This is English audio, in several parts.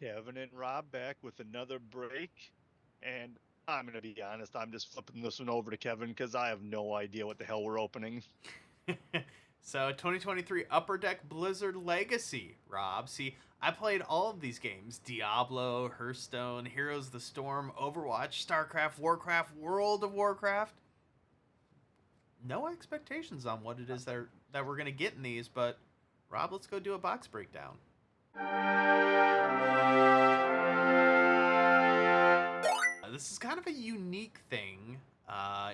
Kevin and Rob back with another break. And I'm going to be honest, I'm just flipping this one over to Kevin because I have no idea what the hell we're opening. So 2023 Upper Deck Blizzard Legacy, Rob. See, I played all of these games: Diablo, Hearthstone, Heroes of the Storm, Overwatch, StarCraft, Warcraft, World of Warcraft. No expectations on what it is that we're gonna get in these, but Rob, let's go do a box breakdown. This is kind of a unique thing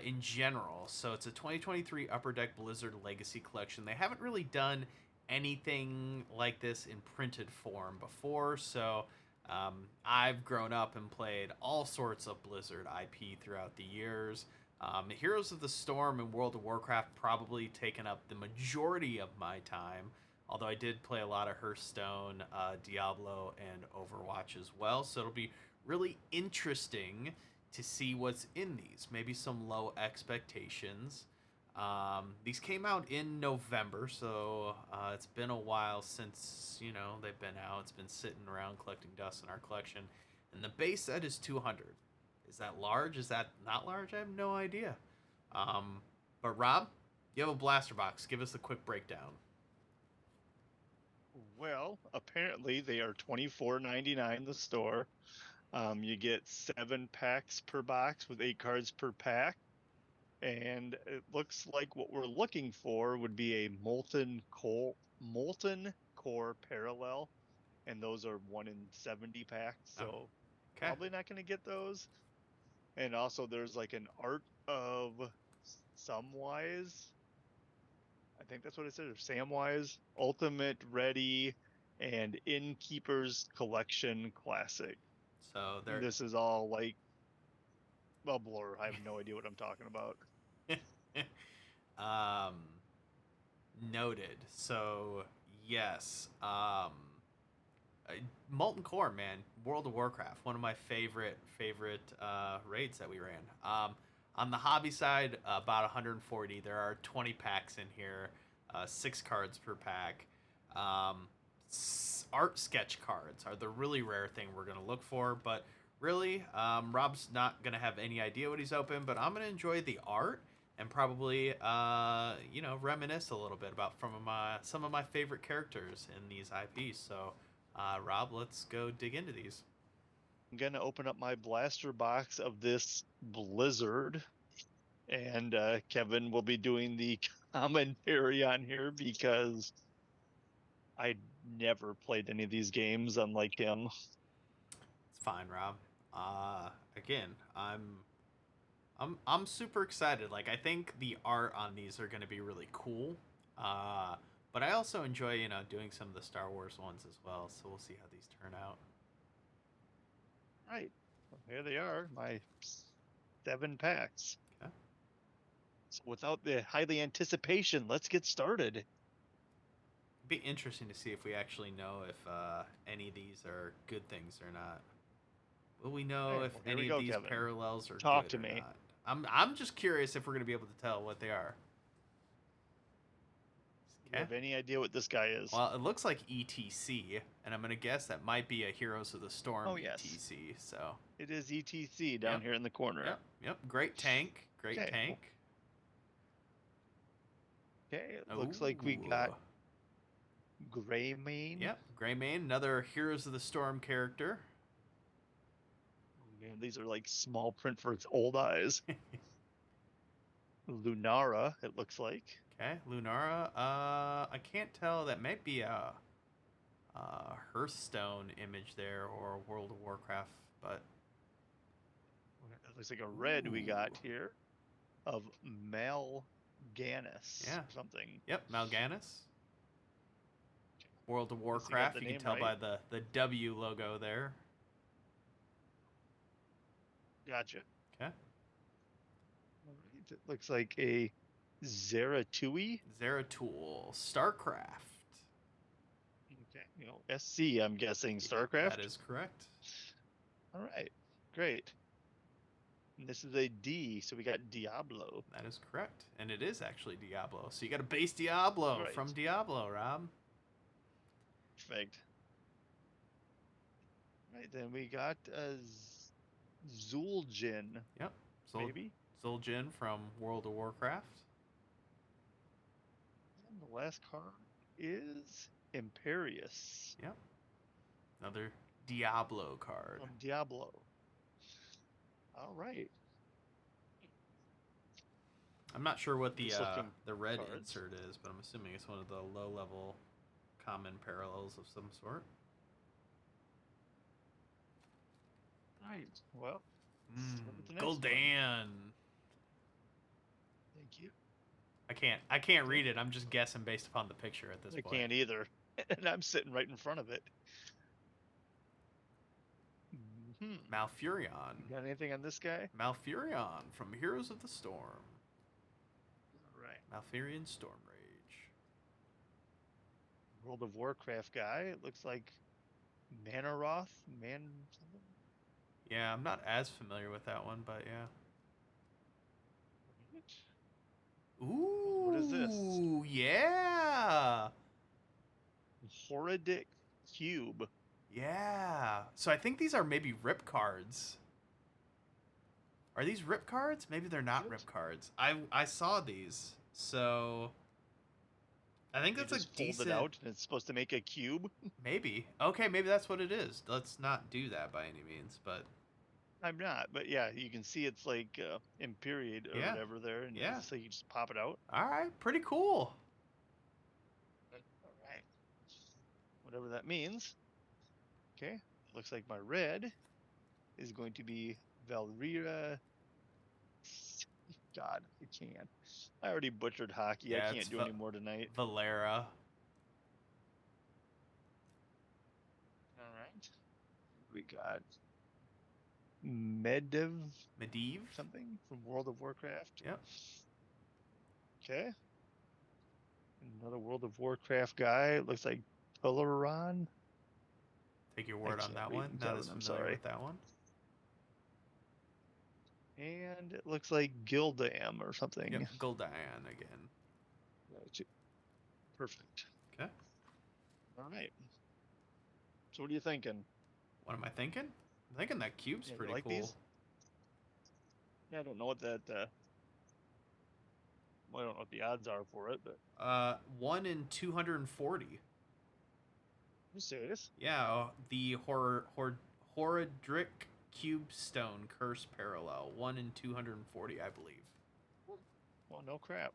in general. So it's a 2023 Upper Deck Blizzard Legacy Collection. They haven't really done anything like this in printed form before. So I've grown up and played all sorts of Blizzard IP throughout the years. Heroes of the Storm and World of Warcraft probably taken up the majority of my time. Although I did play a lot of Hearthstone, Diablo, and Overwatch as well. So it'll be really interesting to see what's in these. Maybe some low expectations. These came out in November, so it's been a while since they've been out. It's been sitting around collecting dust in our collection, and the base set is 200. Is that large? Is that not large? I have no idea. Um, but Rob, you have a blaster box. Give us a quick breakdown. Well, apparently they are $24.99 in the store. You get 7 packs per box with 8 cards per pack. And it looks like what we're looking for would be a molten core parallel, and those are 1 in 70 packs, Oh, so okay. probably not going to get those. And also there's like an art of Samwise. I think that's what it said, or Samwise Ultimate Ready and Innkeeper's Collection Classic. So they're This is all like a blur. I have no idea what I'm talking about. um, noted. So yes, Molten Core, man, World of Warcraft, one of my favorite raids that we ran. On the hobby side, about 140. There are 20 packs in here, 6 cards per pack. Um, Art sketch cards are the really rare thing we're gonna look for, but really, Rob's not gonna have any idea what he's open, but I'm gonna enjoy the art and probably reminisce a little bit about some of my favorite characters in these IPs. So Rob, let's go dig into these. I'm going to open up my blaster box of this Blizzard, and Kevin will be doing the commentary on here because I never played any of these games, unlike him. It's fine, Rob. Again, I'm super excited. Like I think the art on these are going to be really cool. Uh, but I also enjoy doing some of the Star Wars ones as well. So we'll see how these turn out. Right. Well, here they are, my 7 packs. Okay. So without the highly anticipation, let's get started. It'd be interesting to see if we actually know if any of these are good things or not. Will we All know right, if well, here we any of go, these Kevin. parallels are Talk good to or me. not? I'm just curious if we're going to be able to tell what they are. Do you Okay. have any idea what this guy is? Well, it looks like ETC, and I'm going to guess that might be a Heroes of the Storm Oh, yes. ETC. So, It is ETC down yep, here in the corner. yep. Great tank. Great Okay. tank. Okay. It looks like we got Oh, Greymane. yep. Greymane, another Heroes of the Storm character. Man, these are like small print for its old eyes. Lunara, it looks like. Okay, Lunara. I can't tell. That might be a Hearthstone image there or World of Warcraft, but It looks like a red we got ooh, here of Mal'Ganis yeah, or something. yep, Mal'Ganis. World of At least I got Warcraft. the You can name tell right. by the W logo there. Gotcha. Okay, All right. It looks like a Zeratui. Zeratul, StarCraft. Okay. SC, I'm guessing Yep, that StarCraft. is correct. All right. Great. And this is a D, so we got Diablo. That is correct, and it is actually Diablo. So you got a base Diablo Right. from Diablo, Rob. Perfect. right, then we got Zul'jin, Yep. maybe. Zul'jin from World of Warcraft. And the last card is Imperius Yep. Another Diablo card. from Diablo. All right. I'm not sure what Just looking the red cards. insert is, but I'm assuming it's one of the low level common parallels of some sort. Right. Well, start with the next one. Gul'dan. Thank you. I can't read it. I'm just guessing based upon the picture at this I point. can't either. And I'm sitting right in front of it. Malfurion. You got anything on this guy? Malfurion from Heroes of the Storm. All right. Malfurion Storm Rage. World of Warcraft guy. It looks like Manaroth. Man something? Yeah, I'm not as familiar with that one, but yeah. Ooh. What is this? Ooh, yeah. Horridic Cube. Yeah. So I think these are maybe rip cards. Are these rip cards? Maybe they're not rip cards. I saw these. So I think that's a decent fold it out and it's supposed to make a cube. Maybe. Okay, maybe that's what it is. Let's not do that by any means, but I'm not, but yeah, you can see it's like in period or Yeah. whatever there, and Yeah. so you just pop it out. all right, pretty cool. All right, whatever that means. Okay, looks like my red is going to be Valrira. God, I can't. I already butchered hockey. Yeah, I it's can't do any more tonight. Valera. All right, we got Medivh Medivh. something from World of Warcraft. Yep. Okay. Another World of Warcraft guy. Looks like Tularan. Take your word on can't that read one. in Not Kevin, as I'm familiar sorry. with that one. And it looks like Gildam or something. Yep, Gul'dan again. Right. Perfect. Okay. All right. So what are you thinking? What am I thinking? I'm thinking that cube's Yeah, you pretty like cool. these? Yeah, I don't know what that. Well, I don't know what the odds are for it, but 1 in 240. you serious? Yeah, the Horadric Cube Stone Curse Parallel. 1 in 240, I believe. Well, no crap.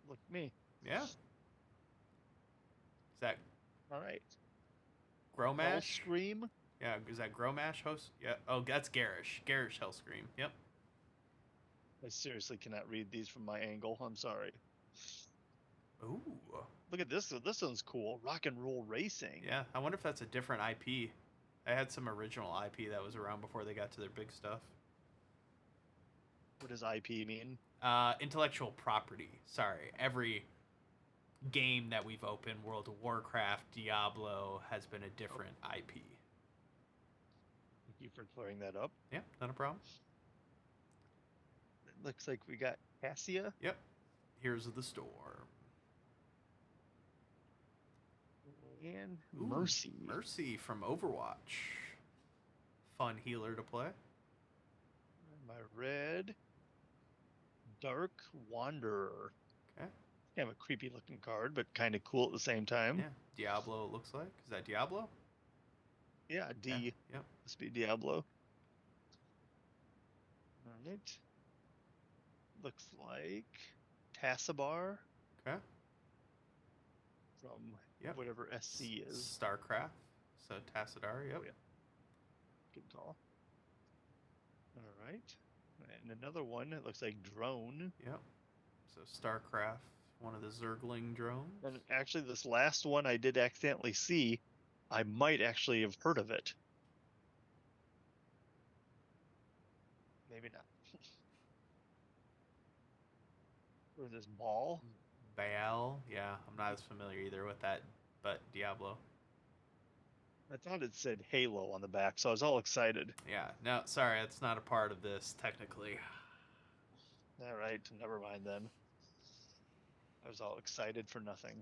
Look at me. Yeah. Is that All right. Gromash? Scream. Yeah, is that Gromash host? Yeah. Oh, that's Garish. Garish Hellscream. Yep. I seriously cannot read these from my angle. I'm sorry. Ooh. Look at this. This one's cool. Rock and Roll Racing. Yeah, I wonder if that's a different IP. I had some original IP that was around before they got to their big stuff. What does IP mean? Intellectual property. Sorry. Every game that we've opened, World of Warcraft, Diablo, has been a different IP. Thank you for clearing that up. Yeah, not a problem. It looks like we got Cassia. Yep. Heroes of the Storm. And Ooh, Mercy. Mercy from Overwatch. Fun healer to play. My red. Dark Wanderer. Okay. Kind of a creepy looking card, but kind of cool at the same time. Yeah. Diablo, it looks like. Is that Diablo? Yeah, D. Yeah. Yep. Must be Diablo. Alright. Looks like Tassabar. Okay. From Yep. whatever SC is. StarCraft. So Tassadar, yep. Oh, yeah. Good call. Alright. And another one, it looks like Drone. Yep. So StarCraft, one of the Zergling drones. And actually, this last one I did accidentally see. I might actually have heard of it. Maybe not. Or this Ball? Baal, yeah, I'm not as familiar either with that, but Diablo. I thought it said Halo on the back, so I was all excited. Yeah, no, sorry, it's not a part of this technically. Alright, never mind then. I was all excited for nothing.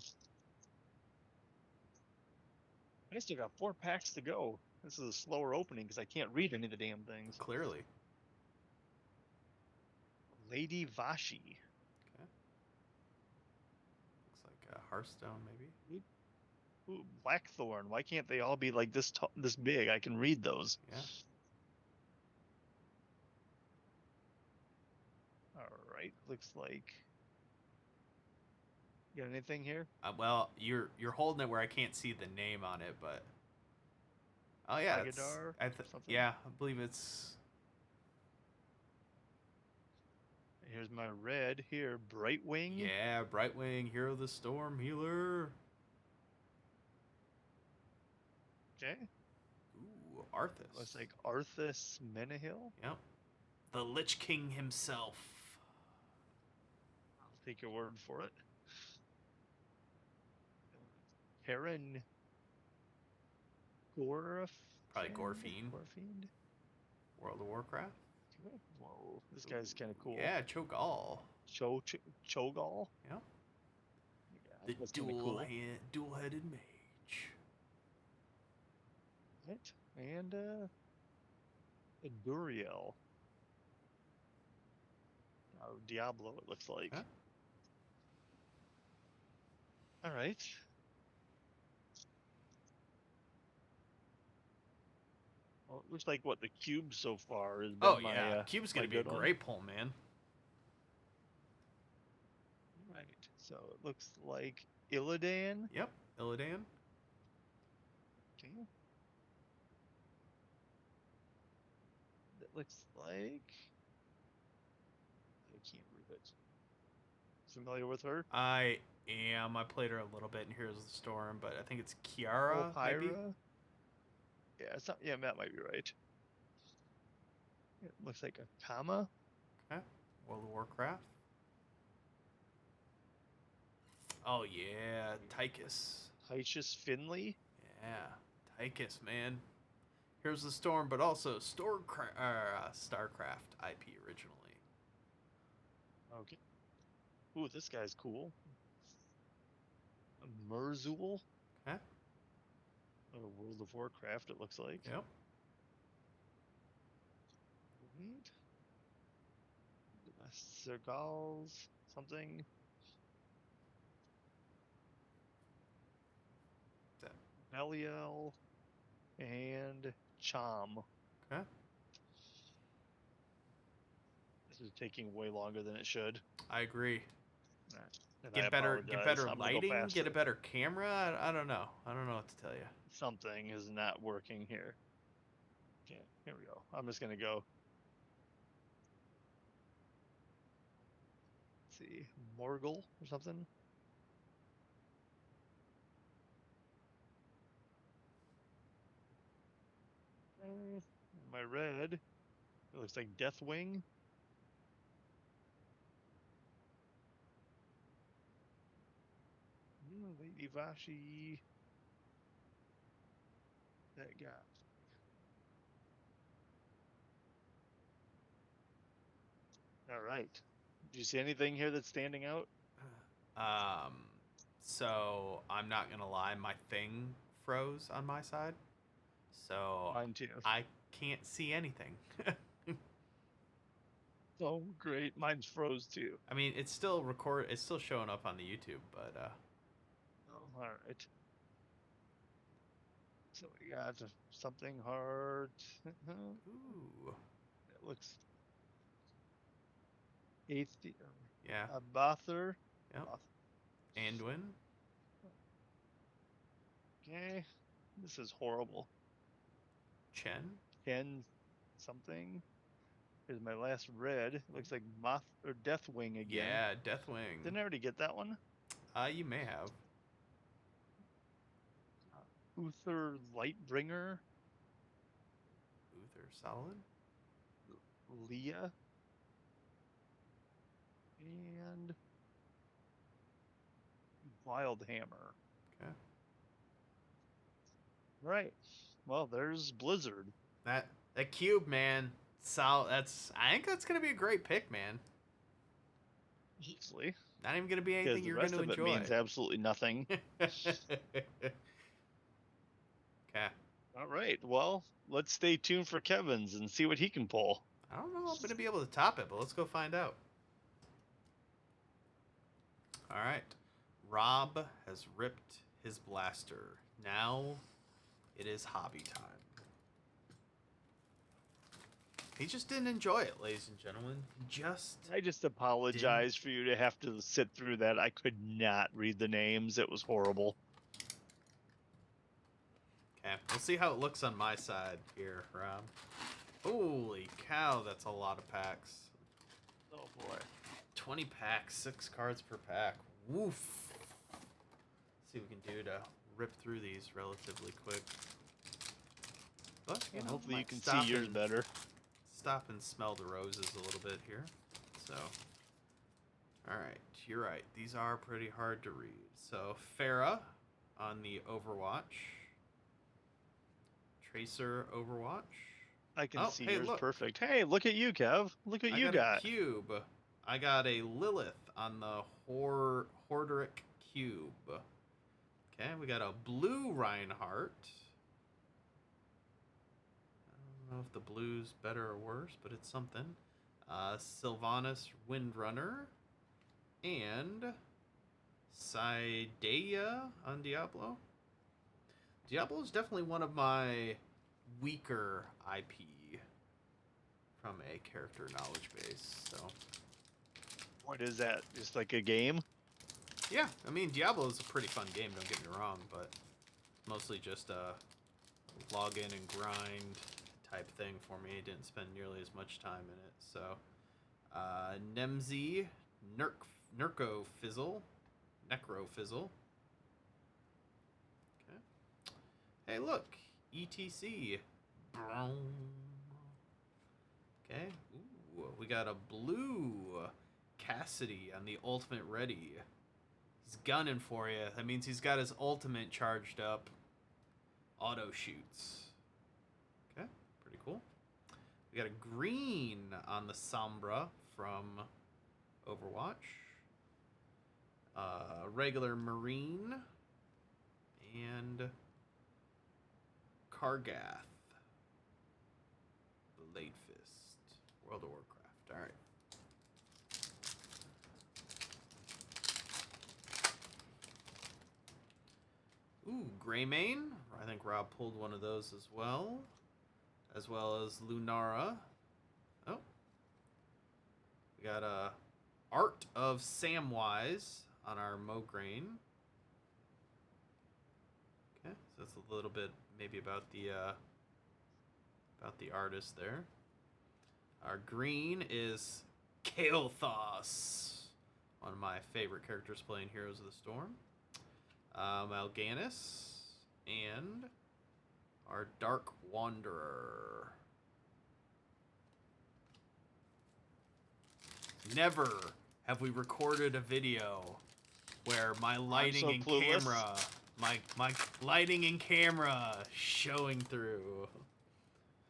I still got 4 packs to go. This is a slower opening because I can't read any of the damn things. Clearly. Lady Vashi. Okay. Looks like a Hearthstone, maybe. Ooh, Blackthorn. Why can't they all be like this this big? I can read those. Yeah. All right. Looks like. You got anything here? Well, you're holding it where I can't see the name on it, but oh yeah, Agadar, something? yeah, I believe it's. Here's my red here, Brightwing. Yeah, Brightwing, Hero of the Storm, Healer. Okay. Ooh, Arthas. Looks like Arthas Menahil. Yep. The Lich King himself. I'll take your word for it. Heron Gorf. Probably Gorfiend. Gorfiend. World of Warcraft. Whoa, this guy's kind of cool. Yeah, Cho'Gall. Cho'Gall. Yep. Yeah, The that's kinda cool. dual-headed mage. Right. And a Duriel. Oh, Diablo, it looks like. Huh? All right. Well, it looks like what the cube so far has been Oh my, yeah, Cube's gonna my be a good one. great pull, man. Right. So it looks like Illidan. Yep, Illidan. Okay. That looks like. I can't read it. Familiar with her? I am. I played her a little bit in Heroes of the Storm, but I think it's Kiara, maybe. Pyra? Yeah, it's not. Yeah, that might be right. It looks like a Kama. Okay. World of Warcraft. Oh yeah, Tychus. Tychus Finley. Yeah, Tychus, man. Here's the Storm, but also StarCraft IP originally. Okay. Ooh, this guy's cool. Merzul. Okay. World of Warcraft, it looks like. Yep. Right. Sergals, something. That. Belial and Chom. Okay. This is taking way longer than it should. I agree. And Get I better apologize. I'm gonna go lighting, get a faster. better camera. I don't know. I don't know what to tell you. Something is not working here. Okay, here we go. I'm just gonna go. Let's see, Morgul or something. My red. It looks like Deathwing. Lady Vashi. That guy. All right. Do you see anything here that's standing out? So I'm not gonna lie, my thing froze on my side, so Mine too. I can't see anything. Oh, great. Mine's froze too. I mean, it's still showing up on the YouTube, but Oh, all right. So we got something hard. ooh, It looks eighth. yeah, Bather. yep. Anduin. Okay. This is horrible. Chen. Ken something. Here's my last red. It looks like Moth or Deathwing again. Yeah, Deathwing. Didn't I already get that one? You may have. Uther Lightbringer. Uther Solid. Leah. And Wildhammer. Okay. Right. Well, there's Blizzard. That cube, man. I think that's gonna be a great pick, man. Hopefully. Not even gonna be anything Because the you're rest gonna of enjoy. it means absolutely nothing. right. Well, let's stay tuned for Kevin's and see what he can pull. I don't know if I'm going to be able to top it, but let's go find out. All right. Rob has ripped his blaster. Now it is hobby time. He just didn't enjoy it, ladies and gentlemen. I just apologize for you to have to sit through that. I could not read the names. It was horrible. Okay, we'll see how it looks on my side here, Rob. Holy cow, that's a lot of packs. Oh boy. 20 packs, 6 cards per pack. Woof. See what we can do to rip through these relatively quick. But, you know, Hopefully you might can stop see yours and- better. Stop and smell the roses a little bit here. So, alright, you're right. These are pretty hard to read. So, Farah on the Overwatch. Tracer Overwatch. I can see yours look. perfect. Hey, look at you, Kev. Look what you I got. a cube. I got a Lilith on the Horderic cube. Okay, we got a blue Reinhardt. I don't know if the blue's better or worse, but it's something. Sylvanas Windrunner. And Cydeia on Diablo. Diablo is definitely one of my weaker IP from a character knowledge base, so... What is that? Just like a game? Yeah, I mean, Diablo is a pretty fun game, don't get me wrong, but mostly just a log in and grind type thing for me. I didn't spend nearly as much time in it, so... Nemzi, Necrofizzle. Okay. Hey, look! ETC. Okay. Ooh, we got a blue Cassidy on the ultimate ready. He's gunning for you. That means he's got his ultimate charged up. Auto shoots. Okay, pretty cool. We got a green on the Sombra from Overwatch. Regular Marine. And Kargath. Blade Fist. World of Warcraft. Alright. Ooh, Greymane. I think Rob pulled one of those as well. As well as Lunara. Oh. We got a Art of Samwise on our Mograine. Okay, so that's a little bit maybe about the artist there. Our green is Kael'thas, one of my favorite characters playing Heroes of the Storm. Mal'Ganis, and our Dark Wanderer. Never have we recorded a video where my lighting and camera, my lighting and camera showing through.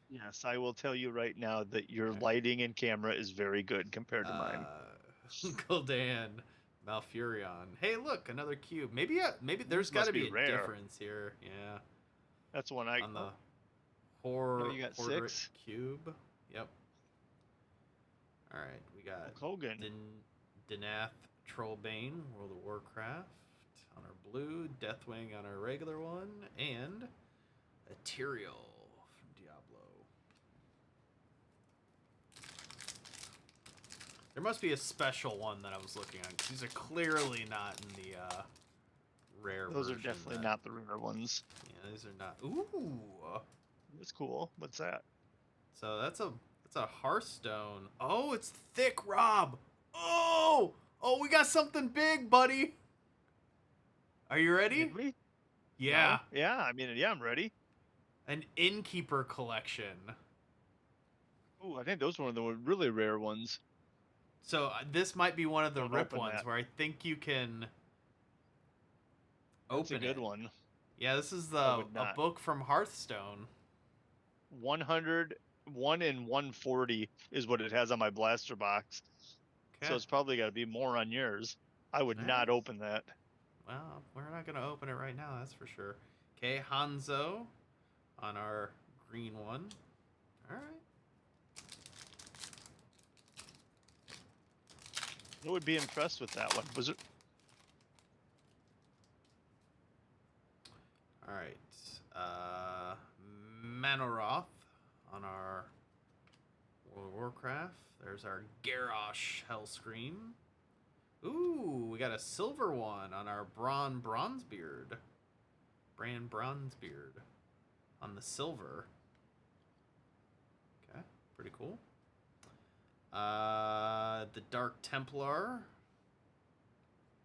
Yes, I will tell you right now that your lighting and camera is very good compared to mine. Gul'dan, Malfurion. Hey, look, another cube. Maybe there's got to be a rare. difference here. Yeah. That's one I... On the you got Horderic 6? cube. Yep. All right, we got Hogan. Denath Trollbane, World of Warcraft on our blue, Deathwing on our regular one, and Ethereal from Diablo. There must be a special one that I was looking at, because these are clearly not in the rare Those are version definitely not the rare ones. Yeah, these are not. Ooh. That's cool. What's that? So that's a Hearthstone. Oh, it's thick, Rob. Oh, we got something big, buddy. Are you ready? Did we? Yeah. No? Yeah, I mean, yeah, I'm ready. An Innkeeper collection. Ooh, I think those were one of the really rare ones. So this might be one of the Don't rip open ones that. where I think you can That's open a good it. one. Yeah, this is I a would not. book from Hearthstone. 101 and 140 is what it has on my blaster box. Okay. So it's probably got to be more on yours. I would not open that. Well, we're not going to open it right now, that's for sure. Okay, Hanzo on our green one. All right. I would be impressed with that one. Was it? All right. Manoroth on our World of Warcraft. There's our Garrosh Hellscream. Ooh, we got a silver one on our Bronzebeard. Bran Bronzebeard on the silver. Okay, pretty cool. The Dark Templar,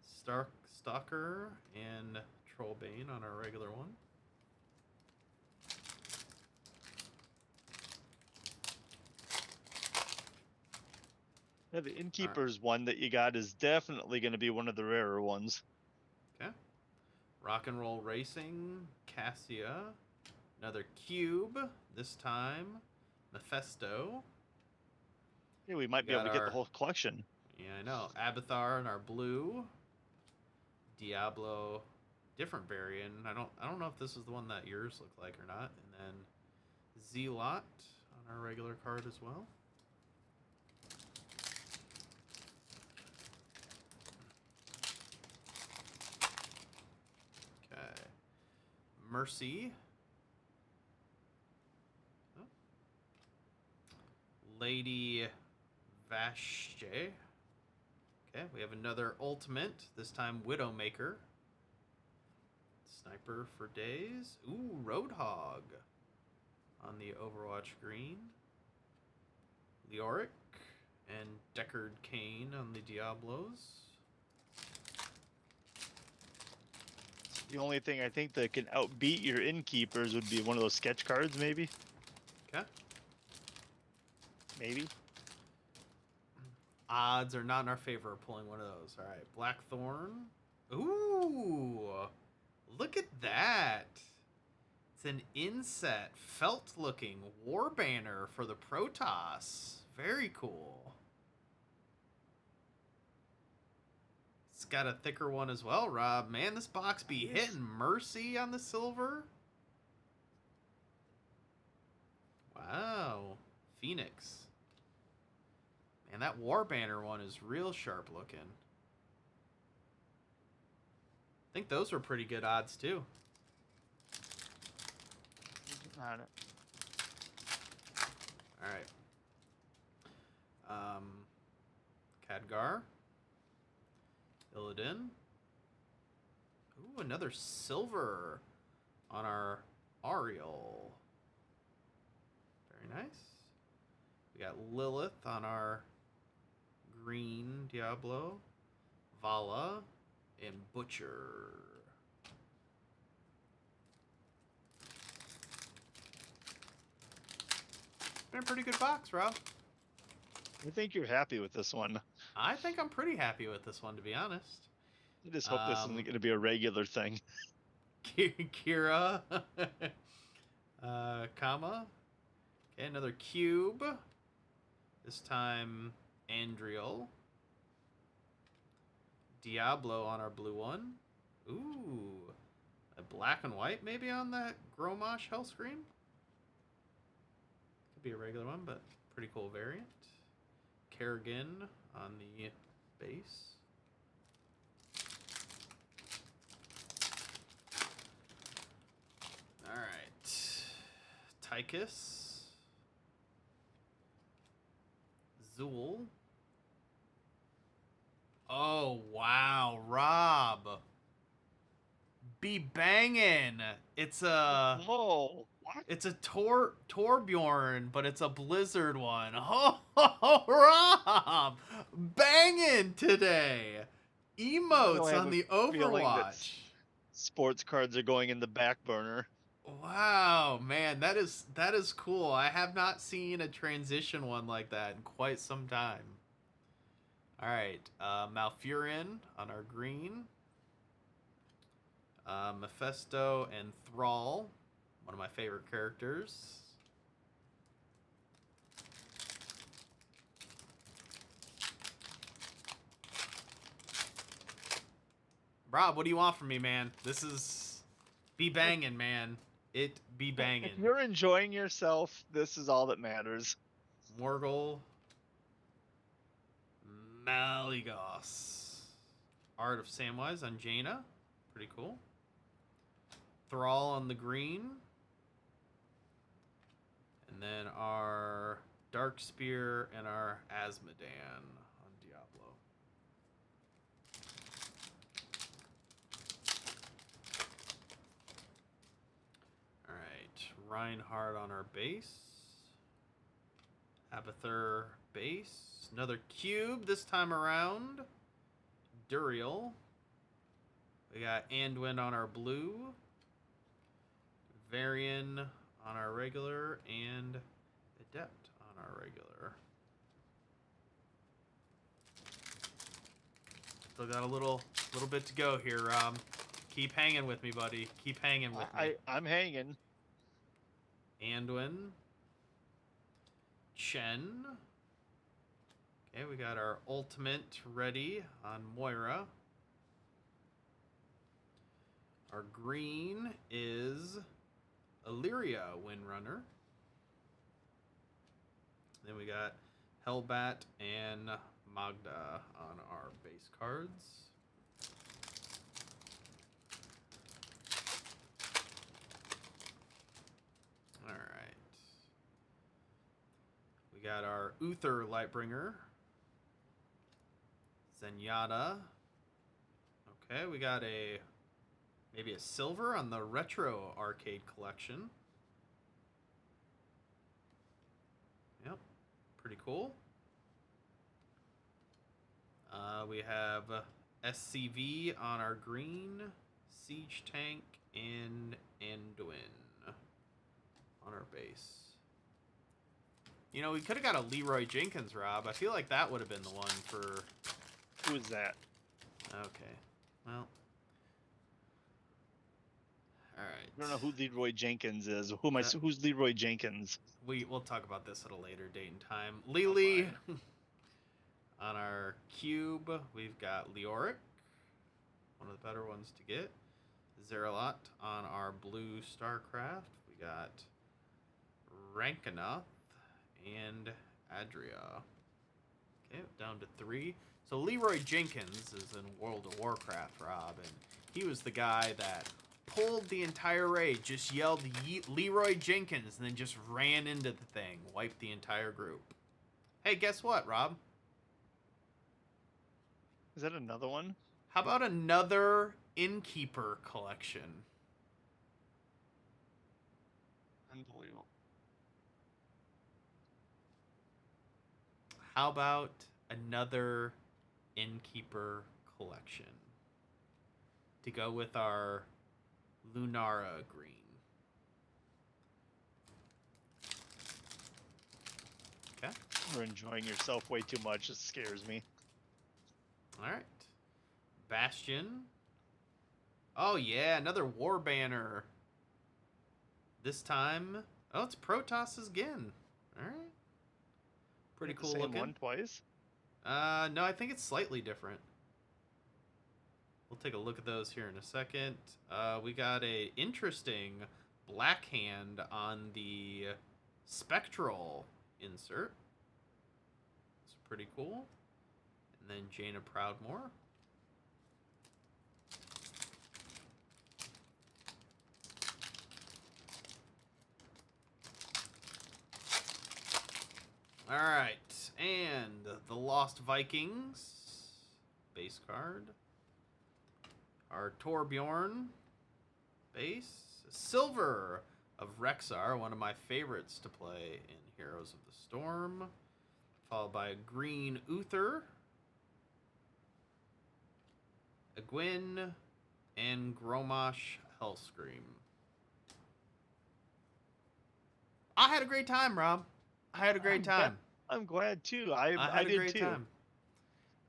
Stalker, and Trollbane on our regular one. Yeah, the Innkeeper's one that you got is definitely going to be one of the rarer ones. Okay. Rock and Roll Racing, Cassia, another Cube, this time Mephisto. Yeah, we might be able to get the whole collection. Yeah, I know. Abathar in our blue. Diablo, different variant. I don't know if this is the one that yours look like or not. And then Zealot on our regular card as well. Okay. Mercy. Oh. Lady Vashje. Okay, we have another ultimate, this time Widowmaker. Sniper for days. Ooh, Roadhog on the Overwatch green. Leoric and Deckard Cain on the Diablos. The only thing I think that can outbeat your Innkeepers would be one of those sketch cards, maybe. Okay. Maybe. Odds are not in our favor of pulling one of those. All right, Blackthorn. Ooh, look at that. It's an inset, felt-looking war banner for the Protoss. Very cool. It's got a thicker one as well, Rob. Man, this box be hitting. Mercy on the silver. Wow. Phoenix. Man, that war banner one is real sharp looking. I think those were pretty good odds too. On it. All right. Khadgar. Illidan. Ooh, another silver on our Ariel. Very nice. We got Lilith on our green Diablo. Vala and Butcher. Been a pretty good box, Rob. I think you're happy with this one. I think I'm pretty happy with this one, to be honest. I just hope this isn't going to be a regular thing. Kira. Kama. Okay, another cube. This time, Andriel. Diablo on our blue one. Ooh. A black and white maybe on that Grommash Hellscream. Could be a regular one, but pretty cool variant. Kerrigan on the base. Alright. Tychus. Zool. Oh, wow. Rob. Be bangin'. It's a... Whoa. What? It's a Torbjorn, but it's a Blizzard one. Oh, Rob! Banging today! Emotes on the Overwatch. Sports cards are going in the back burner. Wow, man, that is cool. I have not seen a transition one like that in quite some time. All right, Malfurion on our green. Mephisto and Thrall, one of my favorite characters. Rob, what do you want from me, man? This is be banging, man. It be If banging. you're enjoying yourself, this is all that matters. Morgul. Malygos. Art of Samwise on Jaina. Pretty cool. Thrall on the green. And then our Dark Spear and our Asmodan on Diablo. Alright. Reinhardt on our base. Abathur base. Another cube this time around. Duriel. We got Anduin on our blue. Varian on our regular. And Adept on our regular. Still got a little bit to go here, Rob. Keep hanging with me, buddy. Keep hanging with me. I'm hanging. Anduin. Chen. Okay, we got our ultimate ready on Moira. Our green is Illyria Windrunner. Then we got Hellbat and Magda on our base cards. Alright. We got our Uther Lightbringer. Zenyatta. Okay, we got maybe a silver on the Retro Arcade Collection. Yep, pretty cool. We have SCV on our green, Siege Tank, and Anduin on our base. You know, we could have got a Leroy Jenkins, Rob. I feel like that would have been the one for... Who is that? Okay, well... Alright. I don't know who Leroy Jenkins is. Who's Leroy Jenkins? We'll talk about this at a later date and time. Lily... On our cube, we've got Leoric, one of the better ones to get. Zeralot on our blue StarCraft. We got Rankanoth and Adria. Okay, down to 3. So Leroy Jenkins is in World of Warcraft, Rob, and he was the guy that pulled the entire raid, just yelled Leroy Jenkins, and then just ran into the thing, wiped the entire group. Hey, guess what, Rob? Is that another one? How about another Innkeeper collection? Unbelievable. How about another Innkeeper collection? To go with our Lunara green. Okay. You're enjoying yourself way too much. It scares me. Alright. Bastion. Oh yeah, another War Banner. This time... Oh, it's Protoss again. Alright. Pretty cool Same looking. one twice? No, I think it's slightly different. We'll take a look at those here in a second. We got a interesting black hand on the Spectral insert. It's pretty cool. And then Jaina Proudmoore. All right, and the Lost Vikings base card. Our Torbjorn base. Silver of Rexar, one of my favorites to play in Heroes of the Storm. Followed by a green Uther. A Gwyn, and Gromosh Hellscream. I had a great time, Rob. I had a great time. I'm glad too. I had a did great too.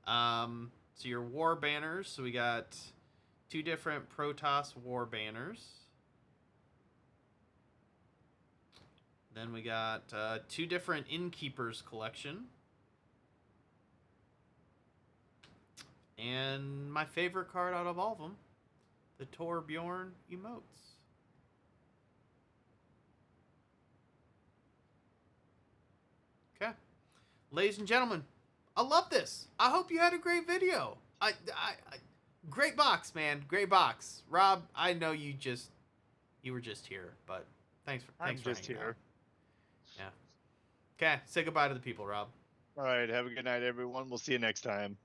time. So your war banners. So we got 2 different Protoss war banners. Then we got 2 different Innkeepers collection. And my favorite card out of all of them, the Torbjorn emotes. ladies and gentlemen, I love this. I hope you had a great video. Great box, man. Great box. Rob, I know you were just here, but thanks for I'm just hanging here. out. Yeah. Okay, say goodbye to the people, Rob. All right. Have a good night, everyone. We'll see you next time.